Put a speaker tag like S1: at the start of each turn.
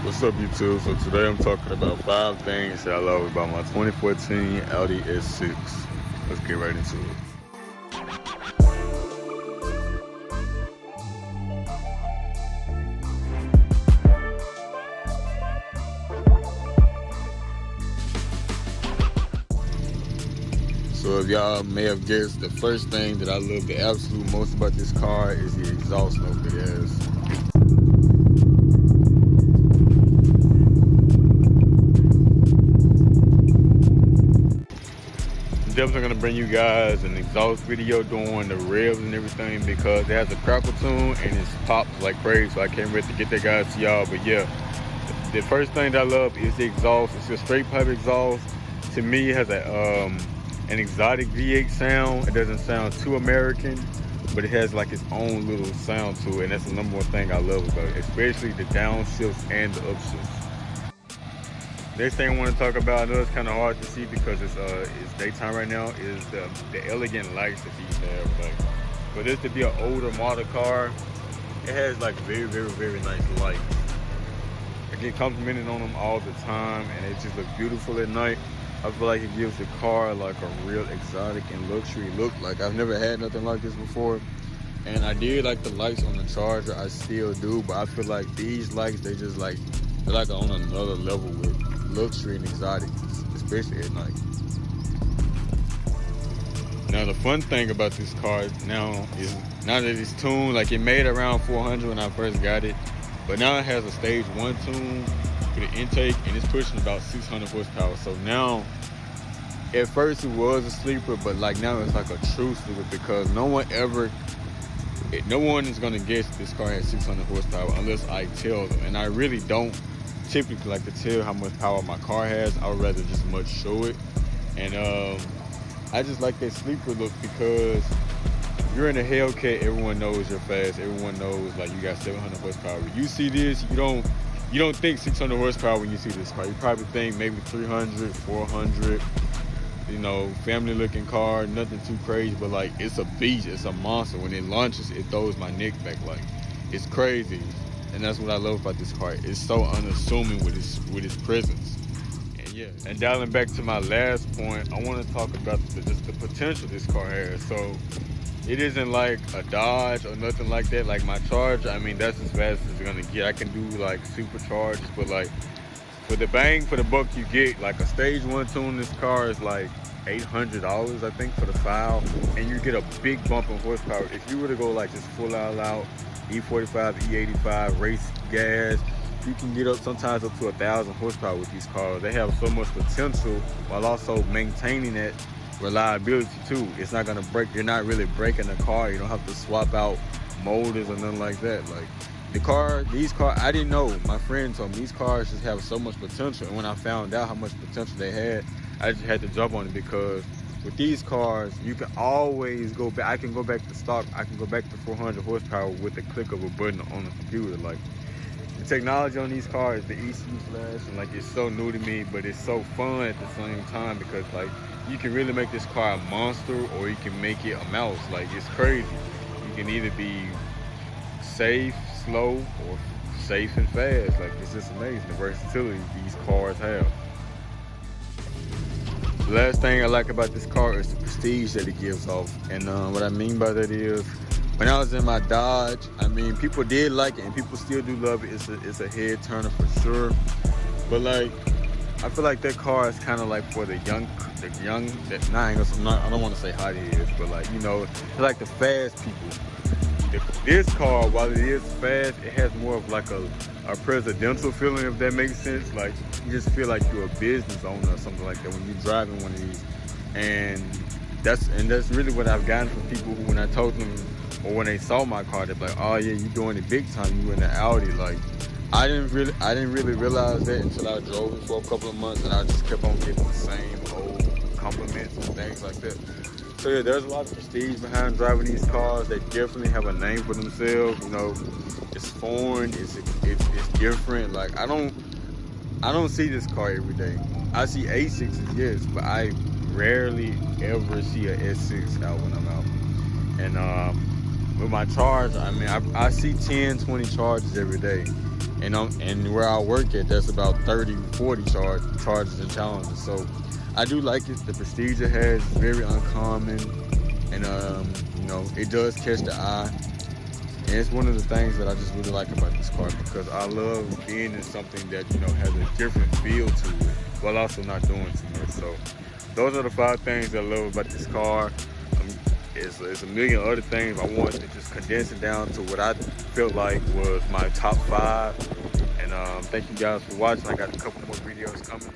S1: What's up, YouTube? So today I'm talking about 5 things that I love about my 2014 Audi S6. Let's get right into it. So if y'all may have guessed, the first thing that I love the absolute most about this car is the exhaust note that it has. Definitely gonna bring you guys an exhaust video doing the revs and everything because it has a crackle tune and it pops like crazy. So I can't wait to get that guys to y'all. But yeah, the first thing that I love is the exhaust. It's a straight pipe exhaust. To me, it has an exotic V8 sound. It doesn't sound too American, but it has like its own little sound to it, and that's the number one thing I love about it, especially the downshifts and the upshifts. Next thing I want to talk about, I know it's kind of hard to see because it's daytime right now, is the elegant lights that these have. Like, for this to be an older model car, it has like very, very, very nice lights. I get complimented on them all the time, and it just looks beautiful at night. I feel like it gives the car like a real exotic and luxury look. Like, I've never had nothing like this before. And I did like the lights on the Charger, I still do, but I feel like these lights, they're like on another level with luxury and exotic, especially at night. Now the fun thing about this car now is, now that it's tuned, like it made around 400 when I first got it, but now it has a stage 1 tune for the intake and it's pushing about 600 horsepower. So now, at first it was a sleeper, but like now it's like a true sleeper because no one is gonna guess this car has 600 horsepower unless I tell them, and I really don't typically like to tell how much power my car has. I would rather just much show it. And I just like that sleeper look because you're in a Hellcat, everyone knows you're fast, everyone knows like you got 700 horsepower. You see this, you don't think 600 horsepower when you see this car. You probably think maybe 300, 400, you know, family looking car, nothing too crazy, but like it's a beast, it's a monster. When it launches, it throws my neck back, like it's crazy. And that's what I love about this car. It's so unassuming with its presence. And yeah, and dialing back to my last point, I want to talk about just the potential this car has. So it isn't like a Dodge or nothing like that. Like my Charger, I mean, that's as fast as it's gonna get. I can do like supercharged, but like for the bang for the buck you get, like a stage 1 tune, this car is like $800, I think, for the file, and you get a big bump in horsepower. If you were to go like just full out E45, E85, race gas, you can get up sometimes up to 1,000 horsepower with these cars. They have so much potential while also maintaining that reliability too. It's not gonna break. You're not really breaking the car. You don't have to swap out motors or nothing like that. Like these cars, I didn't know. My friend told me these cars just have so much potential. And when I found out how much potential they had, I just had to jump on it because with these cars, you can always go back. I can go back to stock. I can go back to 400 horsepower with the click of a button on the computer. Like, the technology on these cars, the ECU flash, and like it's so new to me, but it's so fun at the same time because like you can really make this car a monster or you can make it a mouse. Like, it's crazy. You can either be safe, slow, or safe and fast. Like, it's just amazing the versatility these cars have. The last thing I like about this car is the prestige that it gives off. And what I mean by that is, when I was in my Dodge, I mean, people did like it and people still do love it. It's a head turner for sure. But like, I feel like that car is kind of like for I don't want to say hot heads, but like, you know, like the fast people. This car, while it is fast, it has more of like a presidential feeling, if that makes sense. Like, you just feel like you're a business owner or something like that when you're driving one of these. And that's really what I've gotten from people who, when I told them, or when they saw my car, they're like, oh yeah, you're doing it big time, you in the Audi. Like, I didn't really realize that until I drove it for a couple of months, and I just kept on getting the same old compliments and things like that. So yeah, there's a lot of prestige behind driving these cars. They definitely have a name for themselves. You know, it's foreign, it's different. Like, I don't see this car every day. I see A6s, yes, but I rarely ever see a S6 out when I'm out. And with my Charge, I mean, I see 10, 20 charges every day. and where I work at, that's about 30, 40 charges and challenges. So I do like it. The prestige it has is very uncommon, and it does catch the eye. And it's one of the things that I just really like about this car because I love being in something that has a different feel to it, while also not doing too much. So those are the 5 things I love about this car. It's a million other things. I wanted to just condense it down to what I felt like was my top 5. And thank you guys for watching. I got a couple more videos coming.